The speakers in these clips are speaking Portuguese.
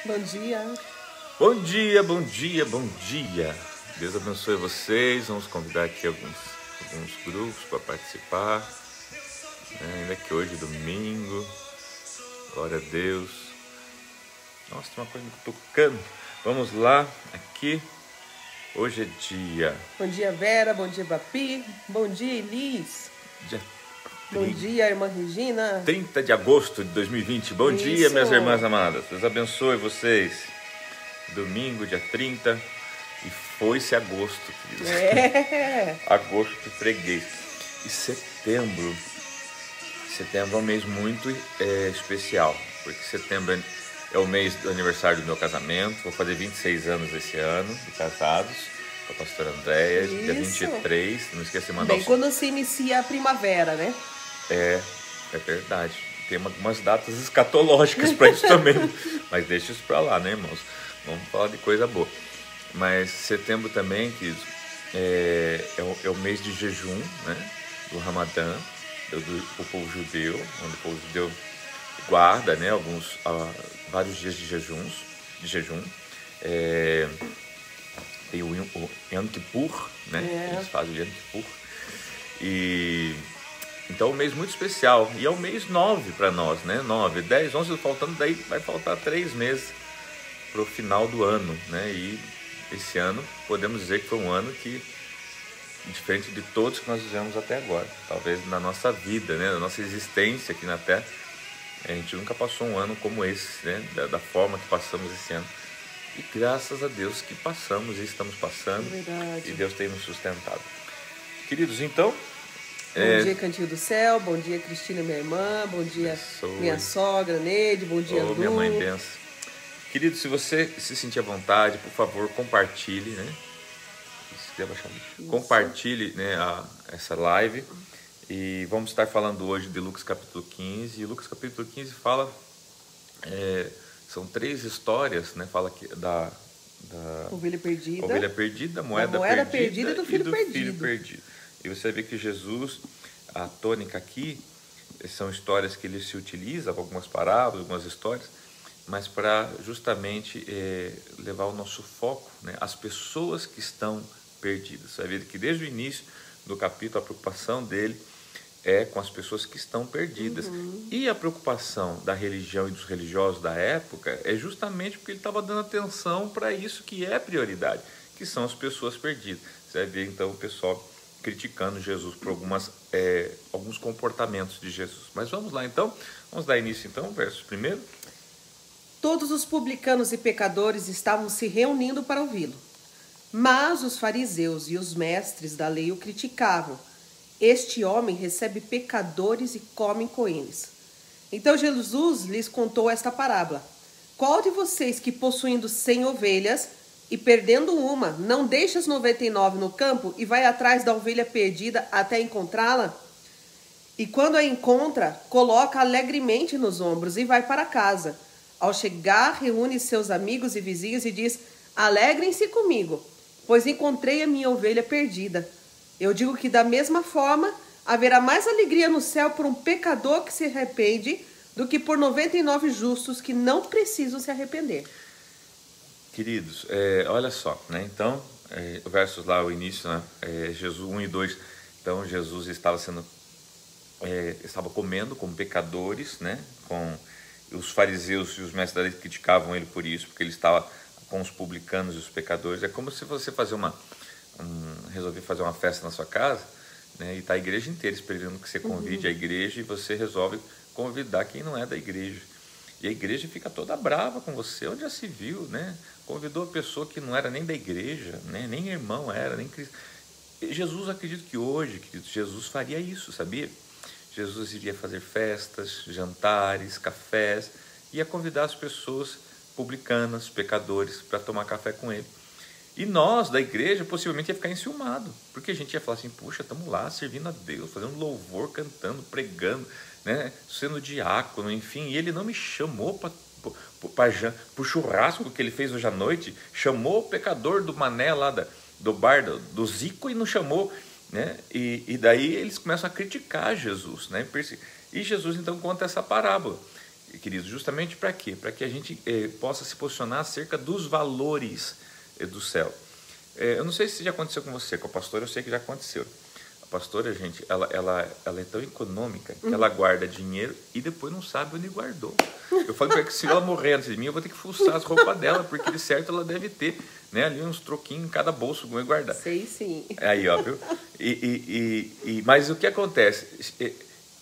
Bom dia. Bom dia, bom dia, bom dia. Deus abençoe vocês. Vamos convidar aqui alguns grupos para participar. Ainda que hoje é domingo. Glória a Deus. Nossa, tem uma coisa me tocando. Vamos lá, aqui. Hoje é dia... Bom dia, Vera. Bom dia, Bapi. Bom dia, Elis. Dia Bom dia, irmã Regina. 30 de agosto de 2020. Bom dia, minhas irmãs amadas. Deus abençoe vocês. Domingo, dia 30. E foi-se agosto, queridos. Agosto de freguês. E setembro. Setembro é um mês muito especial. Porque setembro é o mês do aniversário do meu casamento. Vou fazer 26 anos esse ano de casados. Com a pastora Andréia. Dia 23. Não esqueça de mandar bem, quando se inicia a primavera, né? É verdade. Tem algumas datas escatológicas para isso também. Mas deixa isso para lá, né, irmãos? Vamos falar de coisa boa. Mas setembro também, queridos, é o mês de jejum, né? Do Ramadã, do povo judeu, onde o povo judeu guarda, né? Vários dias de jejum. Tem o Yom Kippur, né? Eles fazem o Yom Kippur. Então é um mês muito especial. E é o mês 9 para nós, né? 9, 10, 11, faltando, daí vai faltar 3 meses para o final do ano, né? E esse ano podemos dizer que foi um ano que, diferente de todos que nós vivemos até agora, talvez na nossa vida, né? Na nossa existência aqui na Terra, a gente nunca passou um ano como esse, né? Da forma que passamos esse ano. E graças a Deus que passamos e estamos passando. Verdade. E Deus tem nos sustentado. Queridos, então... Bom dia, Cantinho do Céu. Bom dia, Cristina, minha irmã. Bom dia, minha sogra, Neide. Bom dia, Lu. Minha mãe, benção. Querido, se você se sentir à vontade, por favor, compartilhe, né? Compartilhe, né, essa live. E vamos estar falando hoje de Lucas capítulo 15. E Lucas capítulo 15 fala... são 3 histórias, né? Fala que da ovelha perdida, moeda perdida e do filho perdido. E você vê que Jesus, a tônica aqui, são histórias que ele se utiliza, algumas parábolas, algumas histórias, mas para justamente levar o nosso foco, né, às pessoas que estão perdidas. Você vai ver que desde o início do capítulo a preocupação dele é com as pessoas que estão perdidas. E a preocupação da religião e dos religiosos da época é justamente porque ele estava dando atenção para isso que é prioridade, que são as pessoas perdidas. Você vai ver então o pessoal criticando Jesus por alguns comportamentos de Jesus. Mas vamos lá então, vamos dar início então, verso 1. Todos os publicanos e pecadores estavam se reunindo para ouvi-lo. Mas os fariseus e os mestres da lei o criticavam. Este homem recebe pecadores e come com eles. Então Jesus lhes contou esta parábola. Qual de vocês que, possuindo 100 ovelhas e perdendo uma, não deixa as 99 no campo e vai atrás da ovelha perdida até encontrá-la? E quando a encontra, coloca alegremente nos ombros e vai para casa. Ao chegar, reúne seus amigos e vizinhos e diz: alegrem-se comigo, pois encontrei a minha ovelha perdida. Eu digo que da mesma forma haverá mais alegria no céu por um pecador que se arrepende do que por 99 justos que não precisam se arrepender. Queridos, olha só, né? Então, o versos lá, o início, né? Jesus 1 e 2. Então, Jesus estava comendo com pecadores, né? Com os fariseus e os mestres da lei criticavam ele por isso, porque ele estava com os publicanos e os pecadores. É como se você resolver fazer uma festa na sua casa, né? E está a igreja inteira esperando que você convide a igreja e você resolve convidar quem não é da igreja. E a igreja fica toda brava com você. Onde já se viu, né? Convidou a pessoa que não era nem da igreja, né? Nem irmão era, nem Cristo. Jesus, acredito que hoje, querido, Jesus faria isso, sabia? Jesus iria fazer festas, jantares, cafés, ia convidar as pessoas publicanas, pecadores, para tomar café com ele. E nós, da igreja, possivelmente ia ficar enciumado, porque a gente ia falar assim: puxa, estamos lá servindo a Deus, fazendo louvor, cantando, pregando, né? Sendo diácono, enfim. E ele não me chamou para o churrasco que ele fez hoje à noite, chamou o pecador do mané lá do bar do Zico e não chamou, né? E daí eles começam a criticar Jesus, né? E Jesus então conta essa parábola. queridos, justamente para quê? Para que a gente possa se posicionar acerca dos valores do céu. Eu não sei se já aconteceu com você, com a pastora, eu sei que já aconteceu. A pastora, gente, ela é tão econômica que ela guarda dinheiro e depois não sabe onde guardou. Eu falo para ela que se ela morrer antes de mim, eu vou ter que fuçar as roupas dela, porque de certo ela deve ter, né, ali uns troquinhos em cada bolso e guardar. Sei sim. Aí, ó, viu? Mas o que acontece?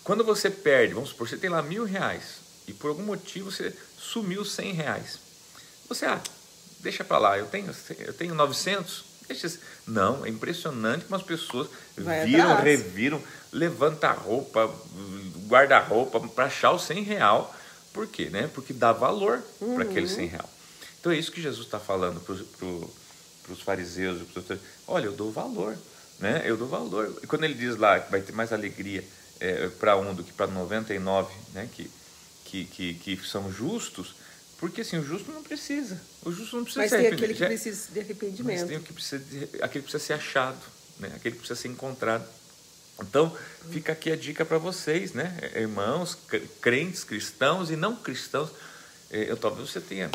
Quando você perde, vamos supor, você tem lá R$1.000 e por algum motivo você sumiu R$100. Você, deixa para lá, eu tenho 900, deixa. Não, é impressionante como as pessoas viram, reviram, levanta a roupa, guarda a roupa para achar o R$100. Por quê? Né? Porque dá valor para aquele R$100. Então é isso que Jesus está falando para os fariseus. Olha, eu dou valor, né? Eu dou valor. E quando ele diz lá que vai ter mais alegria para um do que para 99, né? Que são justos, porque assim, o justo não precisa. O justo não precisa Mas tem aquele que precisa de arrependimento. Mas tem aquele que precisa ser achado, né? Aquele que precisa ser encontrado. Então, fica aqui a dica para vocês, né? Irmãos, crentes, cristãos e não cristãos. Talvez você tenha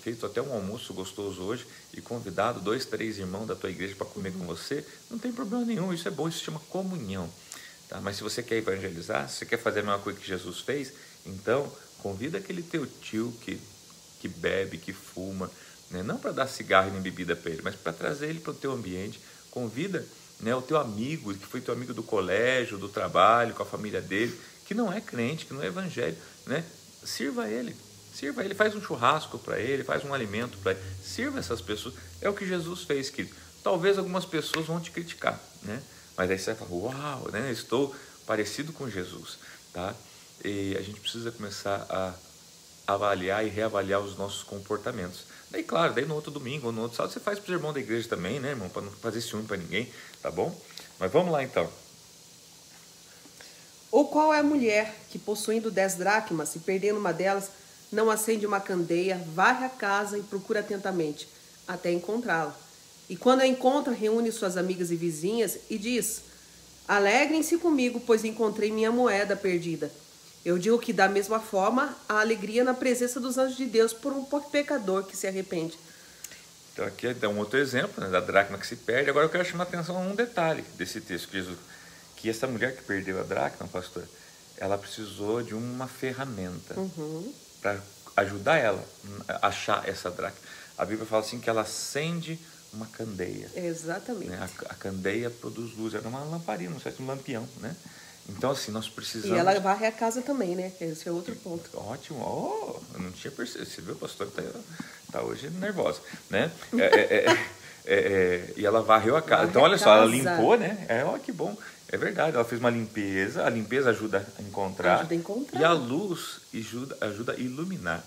feito até um almoço gostoso hoje e convidado 2, 3 irmãos da tua igreja para comer com você. Não tem problema nenhum, isso é bom, isso se chama comunhão. Tá? Mas se você quer evangelizar, se você quer fazer a mesma coisa que Jesus fez, então convida aquele teu tio que bebe, que fuma, né? Não para dar cigarro nem bebida para ele, mas para trazer ele para o teu ambiente. Convida, né, o teu amigo, que foi teu amigo do colégio, do trabalho, com a família dele, que não é crente, que não é evangélico, né? Sirva ele, faz um churrasco para ele, faz um alimento para ele, sirva essas pessoas. É o que Jesus fez, querido. Talvez algumas pessoas vão te criticar, né? Mas aí você vai falar, uau, né? Estou parecido com Jesus, tá? E a gente precisa começar a avaliar e reavaliar os nossos comportamentos. Daí, claro, no outro domingo ou no outro sábado, você faz para os irmãos da igreja também, né, irmão? Para não fazer ciúme para ninguém, tá bom? Mas vamos lá, então. Ou qual é a mulher que, possuindo 10 dracmas e perdendo uma delas, não acende uma candeia, varre a casa e procura atentamente, até encontrá-la? E quando a encontra, reúne suas amigas e vizinhas e diz: alegrem-se comigo, pois encontrei minha moeda perdida. Eu digo que, da mesma forma, há alegria na presença dos anjos de Deus por um pecador que se arrepende. Então, aqui é um outro exemplo, né, da dracma que se perde. Agora eu quero chamar a atenção a um detalhe desse texto, que essa mulher que perdeu a dracma, pastor, ela precisou de uma ferramenta para ajudar ela a achar essa dracma. A Bíblia fala assim que ela acende uma candeia. Exatamente. Né? A candeia produz luz, era uma lamparina, um lampião, né? Então, assim, nós precisamos... E ela varre a casa também, né? Esse é outro ponto. Ótimo. Eu não tinha percebido. Você viu, pastor? Tá hoje nervosa, né? E ela varreu a casa. Então, olha só, ela limpou, né? Olha que bom. É verdade, ela fez uma limpeza. A limpeza ajuda a encontrar. E a luz ajuda a iluminar.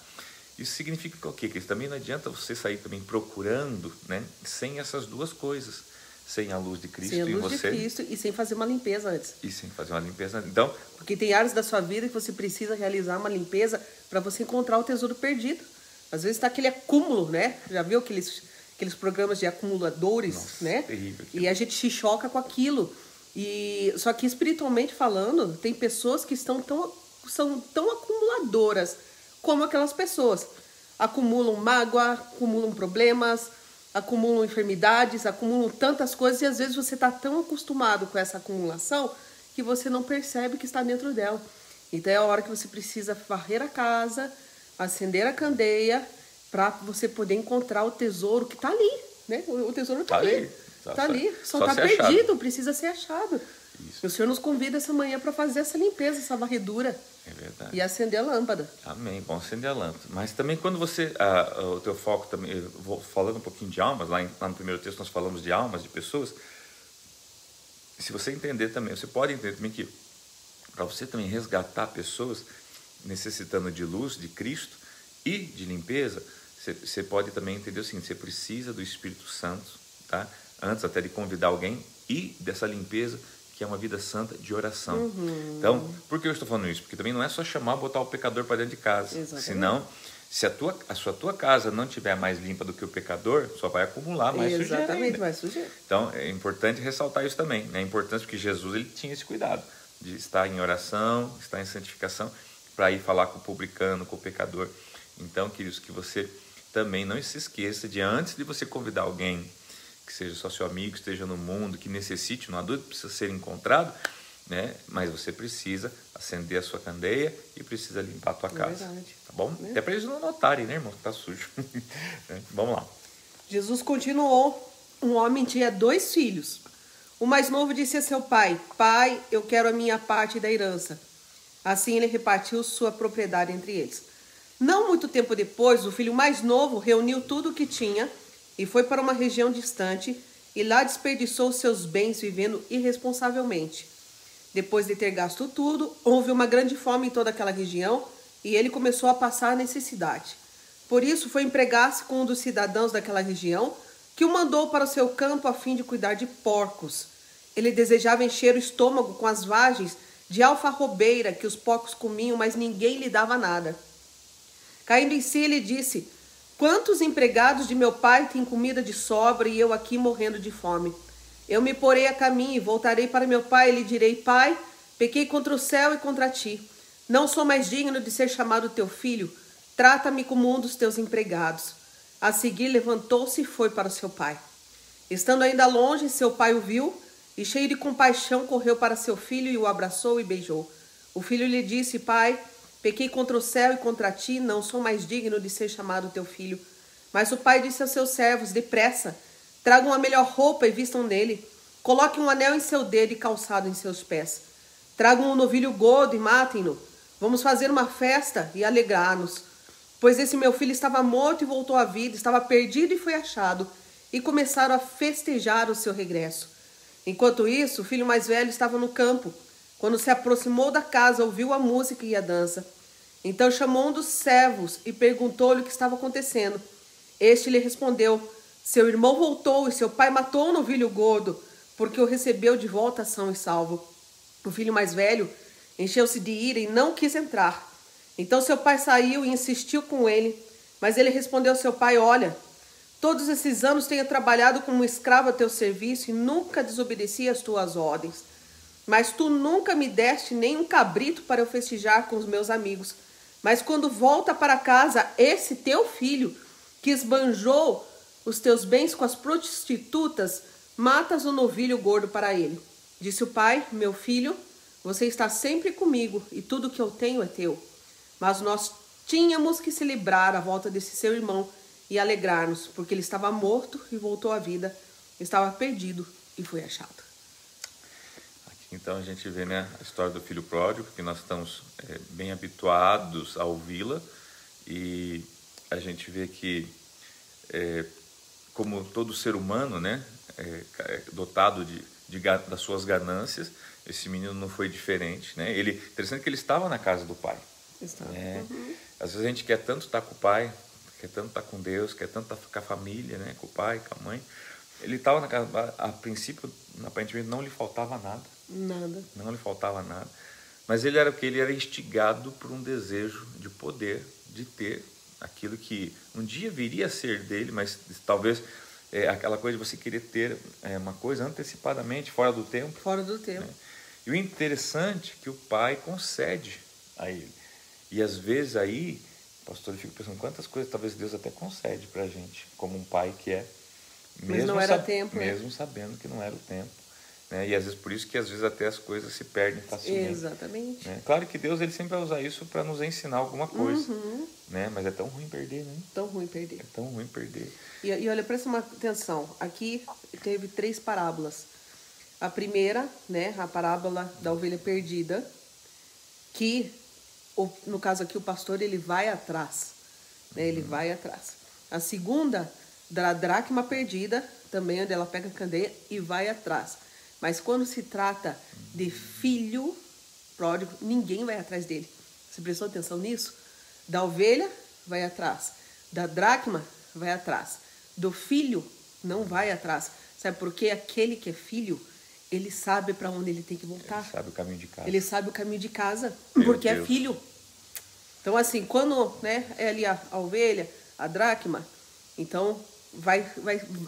Isso significa o quê? Que também não adianta você sair também procurando, né? Sem essas duas coisas. Sem a luz de Cristo em você. Sem a luz de Cristo e sem fazer uma limpeza antes. E sem fazer uma limpeza. Então, porque tem áreas da sua vida que você precisa realizar uma limpeza para você encontrar o tesouro perdido. Às vezes está aquele acúmulo, né? Já viu aqueles programas de acumuladores, nossa, né? Terrível. E a gente se choca com aquilo. Só que espiritualmente falando, tem pessoas que são tão acumuladoras como aquelas pessoas. Acumulam mágoa, acumulam problemas, acumulam enfermidades, acumulam tantas coisas e às vezes você está tão acostumado com essa acumulação que você não percebe que está dentro dela. Então é a hora que você precisa varrer a casa, acender a candeia para você poder encontrar o tesouro que está ali, né? O tesouro está ali. Está ali, só está perdido, achado. Precisa ser achado. Isso. O Senhor nos convida essa manhã para fazer essa limpeza, essa varredura. É verdade. E acender a lâmpada. Amém, bom acender a lâmpada. Mas também quando você, o teu foco também, eu vou falando um pouquinho de almas, lá no primeiro texto nós falamos de almas, de pessoas. Se você entender também, você pode entender também que para você também resgatar pessoas necessitando de luz, de Cristo e de limpeza, você pode também entender o seguinte: você precisa do Espírito Santo, tá? Antes até de convidar alguém e dessa limpeza, que é uma vida santa de oração. Então, por que eu estou falando isso? Porque também não é só chamar, botar o pecador para dentro de casa. Exatamente. Senão, se a tua casa não tiver mais limpa do que o pecador, só vai acumular mais sujeira. Exatamente, mais sujeira. Então, é importante ressaltar isso também. É importante porque Jesus ele tinha esse cuidado de estar em oração, estar em santificação. para ir falar com o publicano, com o pecador. Então, queridos, que você também não se esqueça de, antes de você convidar alguém que seja só seu amigo, que esteja no mundo, que necessite, um adulto precisa ser encontrado, né? Mas você precisa acender a sua candeia e precisa limpar a tua casa. Verdade. Tá bom? Né? Até para eles não notarem, né, irmão, que tá sujo. Vamos lá. Jesus continuou. Um homem tinha 2 filhos. O mais novo disse a seu pai: Pai, eu quero a minha parte da herança. Assim ele repartiu sua propriedade entre eles. Não muito tempo depois, o filho mais novo reuniu tudo o que tinha e foi para uma região distante e lá desperdiçou seus bens vivendo irresponsavelmente. Depois de ter gasto tudo, houve uma grande fome em toda aquela região e ele começou a passar necessidade. Por isso foi empregar-se com um dos cidadãos daquela região, que o mandou para o seu campo a fim de cuidar de porcos. Ele desejava encher o estômago com as vagens de alfarrobeira que os porcos comiam, mas ninguém lhe dava nada. Caindo em si, ele disse: Quantos empregados de meu pai têm comida de sobra e eu aqui morrendo de fome? Eu me porei a caminho e voltarei para meu pai e lhe direi: Pai, pequei contra o céu e contra ti. Não sou mais digno de ser chamado teu filho. Trata-me como um dos teus empregados. A seguir levantou-se e foi para seu pai. Estando ainda longe, seu pai o viu e, cheio de compaixão, correu para seu filho e o abraçou e beijou. O filho lhe disse: Pai, pequei contra o céu e contra ti, não sou mais digno de ser chamado teu filho. Mas o pai disse aos seus servos: Depressa, tragam a melhor roupa e vistam nele. Coloquem um anel em seu dedo e calçado em seus pés. Tragam um novilho gordo e matem-no. Vamos fazer uma festa e alegrar-nos. Pois esse meu filho estava morto e voltou à vida, estava perdido e foi achado. E começaram a festejar o seu regresso. Enquanto isso, o filho mais velho estava no campo. Quando se aproximou da casa, ouviu a música e a dança. Então chamou um dos servos e perguntou-lhe o que estava acontecendo. Este lhe respondeu: Seu irmão voltou e seu pai matou um novilho gordo, porque o recebeu de volta são e salvo. O filho mais velho encheu-se de ira e não quis entrar. Então seu pai saiu e insistiu com ele, mas ele respondeu ao seu pai: Olha, todos esses anos tenho trabalhado como um escravo a teu serviço e nunca desobedeci às tuas ordens. Mas tu nunca me deste nem um cabrito para eu festejar com os meus amigos. Mas quando volta para casa esse teu filho, que esbanjou os teus bens com as prostitutas, matas um novilho gordo para ele. Disse o pai: Meu filho, você está sempre comigo e tudo que eu tenho é teu. Mas nós tínhamos que celebrar a volta desse seu irmão e alegrar-nos, porque ele estava morto e voltou à vida, estava perdido e foi achado. Aqui então a gente vê, né, a história do filho pródigo, que nós estamos bem habituados a ouvi-la, e a gente vê que, como todo ser humano, né, dotado das suas ganâncias, esse menino não foi diferente, né? Interessante que ele estava na casa do pai. Às vezes a gente quer tanto estar com o pai, quer tanto estar com Deus, quer tanto estar com a família, né? Com o pai, com a mãe. Ele estava na casa, a princípio, aparentemente não lhe faltava nada. Não lhe faltava nada. Mas ele era o que? Ele era instigado por um desejo de poder, de ter aquilo que um dia viria a ser dele, mas talvez aquela coisa de você querer ter uma coisa antecipadamente, fora do tempo. Fora do tempo. Né? E o interessante é que o pai concede a ele. E às vezes aí, pastor, eu fico pensando quantas coisas talvez Deus até concede pra gente, como um pai que é. Mas não era tempo. Mesmo sabendo que não era o tempo. Né? E às vezes por isso que às vezes até as coisas se perdem facilmente. Exatamente. Né? Claro que Deus ele sempre vai usar isso para nos ensinar alguma coisa. Né? Mas é tão ruim perder, né? Tão ruim perder. É tão ruim perder. E olha, presta uma atenção. Aqui teve 3 parábolas. A primeira, né, a parábola da ovelha perdida, que, no caso aqui, o pastor ele vai atrás. Né, ele vai atrás. A segunda, da dracma perdida, também onde ela pega a candeia e vai atrás. Mas quando se trata de filho pródigo, ninguém vai atrás dele. Você prestou atenção nisso? Da ovelha, vai atrás. Da dracma, vai atrás. Do filho, não vai atrás. Sabe por quê? Aquele que é filho, ele sabe para onde ele tem que voltar. Ele sabe o caminho de casa. Ele sabe o caminho de casa, Meu porque Deus. É filho. Então, assim, quando, né, é ali a ovelha, a dracma, então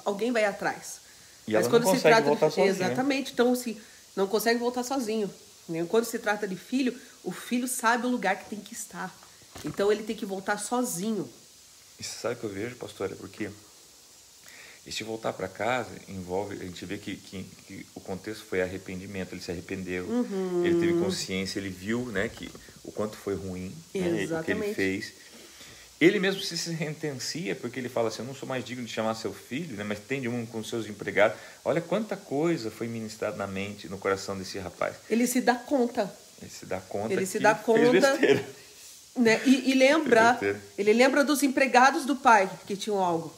alguém vai atrás. E ela não consegue voltar sozinha. Exatamente. Então, assim, não consegue voltar sozinho. né? Quando se trata de filho, o filho sabe o lugar que tem que estar. Então ele tem que voltar sozinho. E você sabe o que eu vejo, pastora? Porque este voltar para casa envolve, a gente vê que o contexto foi arrependimento, ele se arrependeu, ele teve consciência, ele viu, né, que o quanto foi ruim, né, o que ele fez. Ele mesmo se sentencia, porque ele fala assim, eu não sou mais digno de chamar seu filho, né, mas tem de um com seus empregados. Olha quanta coisa foi ministrada na mente, no coração desse rapaz. Ele se dá conta. Ele se dá conta Ele se que dá conta, fez besteira. Né? E lembra, ele lembra dos empregados do pai que tinham algo.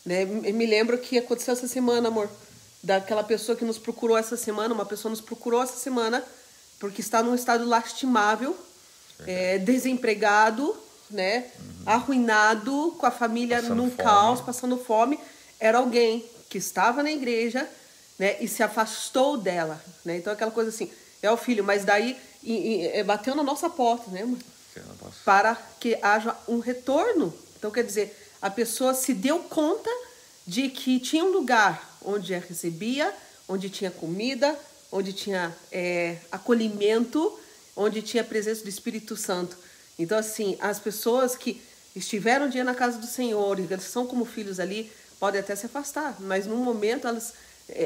Né? Eu me lembro que aconteceu essa semana, amor, daquela pessoa que nos procurou essa semana, uma pessoa nos procurou essa semana, porque está num estado lastimável, desempregado, né? Arruinado, com a família num caos, passando fome. Era alguém que estava na igreja, né? E se afastou dela, né? Então aquela coisa assim, é o filho, mas daí bateu na nossa porta, né, amor? Para que haja um retorno. Então, quer dizer, a pessoa se deu conta de que tinha um lugar onde a recebia, onde tinha comida, onde tinha acolhimento, onde tinha a presença do Espírito Santo. Então, assim, as pessoas que estiveram um dia na casa do Senhor, eles são como filhos ali, podem até se afastar, mas num momento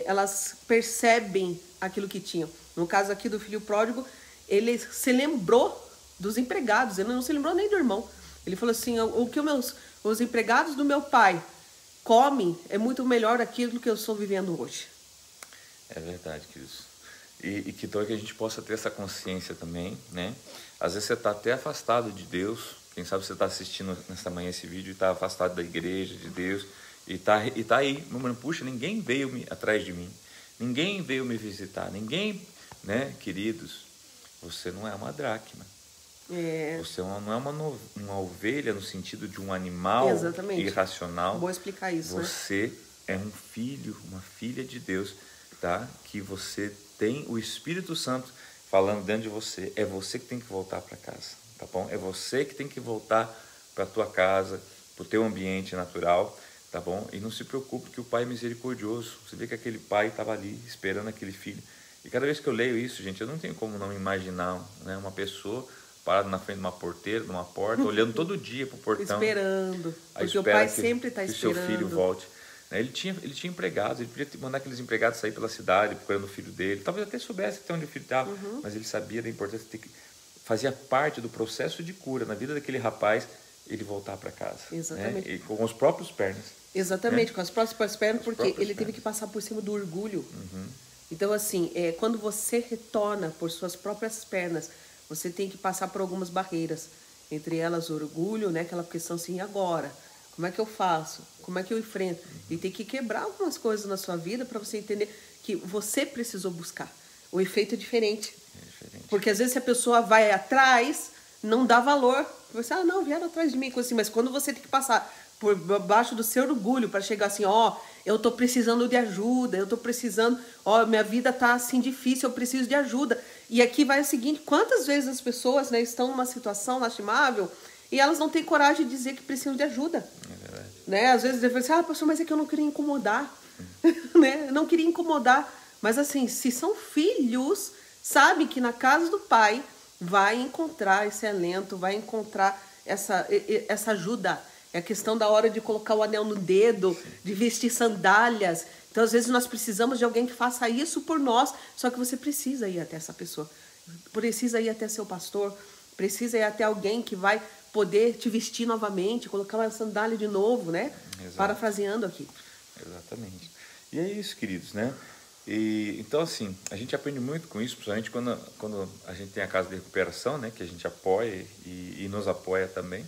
elas percebem aquilo que tinham. No caso aqui do filho pródigo, ele se lembrou dos empregados, ele não se lembrou nem do irmão. Ele falou assim, o que os empregados do meu pai comem é muito melhor daquilo que eu estou vivendo hoje. É verdade, queridos. E que então que a gente possa ter essa consciência também, né? Às vezes você está até afastado de Deus, quem sabe você está assistindo nessa manhã esse vídeo e está afastado da igreja, de Deus, e tá aí, puxa, ninguém veio atrás de mim, ninguém veio me visitar, ninguém, né, queridos, você não é uma dracma. Você não é uma ovelha no sentido de um animal irracional. Vou explicar isso. Você é um filho, uma filha de Deus, tá? Que você tem o Espírito Santo falando dentro de você. É você que tem que voltar para casa, tá bom? É você que tem que voltar para a tua casa, para o teu ambiente natural, tá bom? E não se preocupe que o Pai é misericordioso. Você vê que aquele pai estava ali esperando aquele filho. E cada vez que eu leio isso, gente, eu não tenho como não imaginar, né, uma pessoa parado na frente de uma porteira, de uma porta, olhando todo dia para o portão. Esperando, porque o pai sempre está esperando. Que o seu filho volte. Ele tinha empregados, ele podia mandar aqueles empregados sair pela cidade procurando o filho dele. Talvez até soubesse que onde o filho estava, mas ele sabia da importância de ter que... Fazia parte do processo de cura na vida daquele rapaz, ele voltar para casa. Exatamente. Né? E com as próprias pernas. Exatamente, né? Com as próprias pernas, porque ele teve que passar por cima do orgulho. Então, assim, quando você retorna por suas próprias pernas, você tem que passar por algumas barreiras. Entre elas, o orgulho, né? Aquela questão assim, e agora? Como é que eu faço? Como é que eu enfrento? E tem que quebrar algumas coisas na sua vida para você entender que você precisou buscar. O efeito é diferente. Porque às vezes se a pessoa vai atrás, não dá valor. Você, não, vieram atrás de mim. Assim, mas quando você tem que passar por baixo do seu orgulho para chegar assim, eu estou precisando de ajuda, eu estou precisando, minha vida está assim difícil, eu preciso de ajuda. E aqui vai o seguinte, quantas vezes as pessoas, né, estão numa situação lastimável e elas não têm coragem de dizer que precisam de ajuda. É verdade. Né? Às vezes eu falo assim, pastor, mas é que eu não queria incomodar. Né? Eu não queria incomodar. Mas assim, se são filhos, sabe que na casa do pai vai encontrar esse alento, vai encontrar essa ajuda. É a questão da hora de colocar o anel no dedo, de vestir sandálias. Então, às vezes, nós precisamos de alguém que faça isso por nós, só que você precisa ir até essa pessoa. Precisa ir até seu pastor, precisa ir até alguém que vai poder te vestir novamente, colocar uma sandália de novo, né? Exato. Parafraseando aqui. Exatamente. E é isso, queridos, né? Então, assim, a gente aprende muito com isso, principalmente quando a gente tem a casa de recuperação, né? Que a gente apoia e nos apoia também.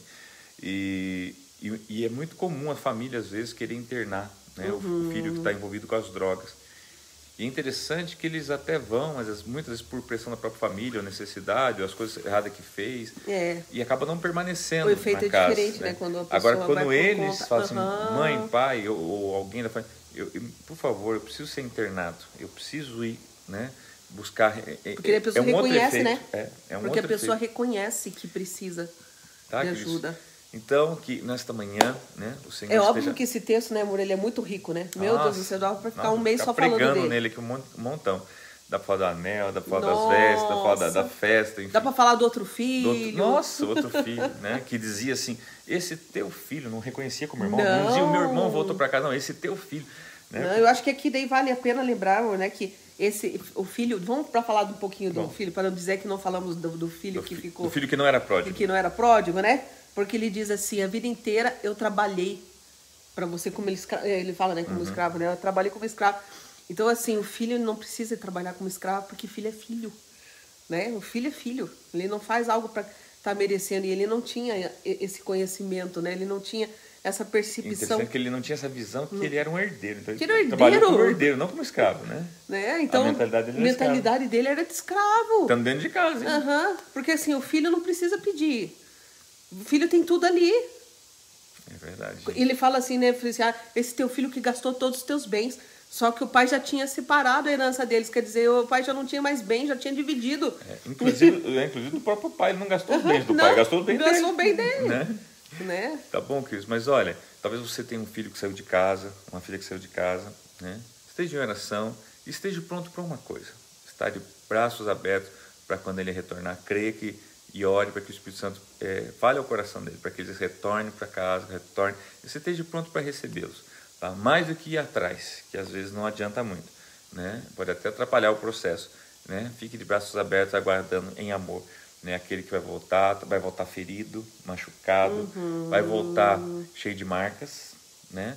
E é muito comum a família, às vezes, querer internar, né, o filho que está envolvido com as drogas. E é interessante que eles até vão, mas muitas vezes por pressão da própria família, ou necessidade, ou as coisas erradas que fez, e acaba não permanecendo na casa. O efeito é diferente, né? Quando a pessoa agora, quando eles falam assim, mãe, pai, ou alguém da família, por favor, eu preciso ser internado, eu preciso ir, né, buscar... Porque a pessoa reconhece, né? Porque a pessoa reconhece que precisa de ajuda. Então, que nesta manhã, né, o Senhor óbvio que esse texto, né, amor, ele é muito rico, né? Meu Deus do céu, dá para ficar um mês só falando dele. Pregando nele aqui um montão. Dá pra falar do anel, dá pra falar das vestes, dá pra falar da festa, enfim. Dá pra falar do outro filho. Nossa, outro filho, né? Que dizia assim, esse teu filho, não reconhecia como irmão. Não. Não dizia, o meu irmão voltou pra casa, não, esse teu filho. Né? Não, eu acho que aqui daí vale a pena lembrar, né, que o filho, vamos para falar um pouquinho do filho, para não dizer que não falamos do filho que ficou... Do filho que não era pródigo. Que não era pródigo, né? Porque ele diz assim, a vida inteira eu trabalhei para você, como ele fala, né, como escravo, né? Eu trabalhei como escravo. Então, assim, o filho não precisa trabalhar como escravo, porque filho é filho, né? O filho é filho. Ele não faz algo para estar merecendo, e ele não tinha esse conhecimento, né? Ele não tinha essa percepção. Interessante que ele não tinha essa visão que ele era um herdeiro. Então ele trabalhou como herdeiro, não como escravo, né? Então, a mentalidade dele era de escravo. Estando dentro de casa, hein? Porque assim, o filho não precisa pedir. O filho tem tudo ali. É verdade. Ele fala assim, né? Esse teu filho que gastou todos os teus bens. Só que o pai já tinha separado a herança deles. Quer dizer, o pai já não tinha mais bem, já tinha dividido. Inclusive o próprio pai, ele não gastou os bens do pai, gastou o bem dele. Gastou o bem dele. Né? Tá bom, Cris, mas olha, talvez você tenha um filho que saiu de casa, uma filha que saiu de casa, né? Esteja em oração e esteja pronto para uma coisa. Está de braços abertos para quando ele retornar, creia e ore para que o Espírito Santo fale ao coração dele, para que eles retornem para casa, e você esteja pronto para recebê-los. Tá? Mais do que ir atrás, que às vezes não adianta muito, né? Pode até atrapalhar o processo, né? Fique de braços abertos, aguardando em amor, né? Aquele que vai voltar ferido, machucado, vai voltar cheio de marcas, né?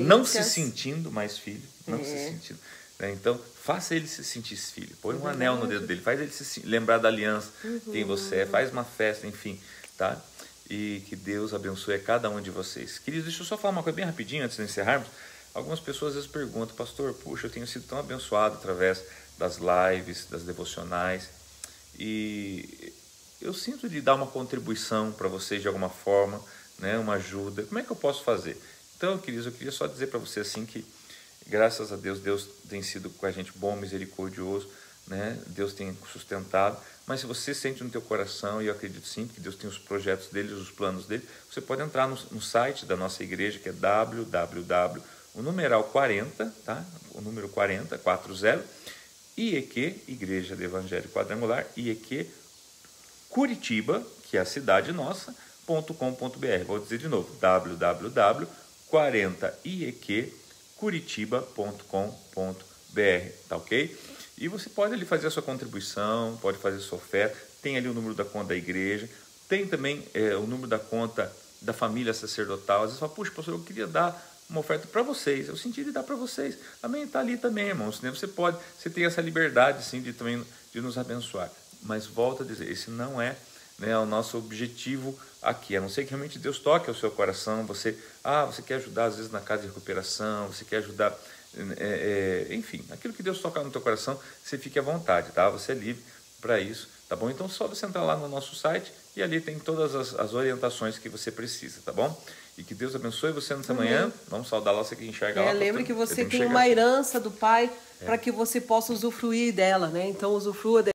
Não se sentindo mais filho, não se sentindo. Né? Então, faça ele se sentir filho, põe um anel no dedo dele, faz ele se lembrar da aliança, quem você é, faz uma festa, enfim, tá? E que Deus abençoe a cada um de vocês. Queridos, deixa eu só falar uma coisa bem rapidinho antes de encerrarmos. Algumas pessoas às vezes perguntam, pastor, puxa, eu tenho sido tão abençoado através das lives, das devocionais, e eu sinto de dar uma contribuição para vocês de alguma forma, né, uma ajuda. Como é que eu posso fazer? Então, queridos, eu queria só dizer para você assim que, graças a Deus, Deus tem sido com a gente bom, misericordioso, né? Deus tem sustentado, mas se você sente no teu coração, e eu acredito sim que Deus tem os projetos dele, os planos dele, você pode entrar no site da nossa igreja, que é www, o numeral 40, tá? O número 40, IEQ, Igreja do Evangelho Quadrangular, IEQ Curitiba, que é a cidade nossa, .com.br. Vou dizer de novo, www.40iEQcuritiba.com.br, tá ok? E você pode ali fazer a sua contribuição, pode fazer a sua oferta, tem ali o número da conta da igreja, tem também o número da conta da família sacerdotal. Às vezes você fala, puxa, pastor, eu queria dar uma oferta para vocês, eu senti de dar para vocês. Amém? Está ali também, irmãos. Você tem essa liberdade, sim, de nos abençoar. Mas volto a dizer, esse não é, né, o nosso objetivo aqui, a não ser que realmente Deus toque ao seu coração, você quer ajudar às vezes na casa de recuperação, você quer ajudar, enfim, aquilo que Deus tocar no teu coração, você fique à vontade, tá? Você é livre para isso, tá bom? Então só você entrar lá no nosso site e ali tem todas as orientações que você precisa, tá bom? E que Deus abençoe você nessa manhã. Vamos saudar lá, você que enxerga lá. Lembre que você tem uma herança do Pai para que você possa usufruir dela, né? Então usufrua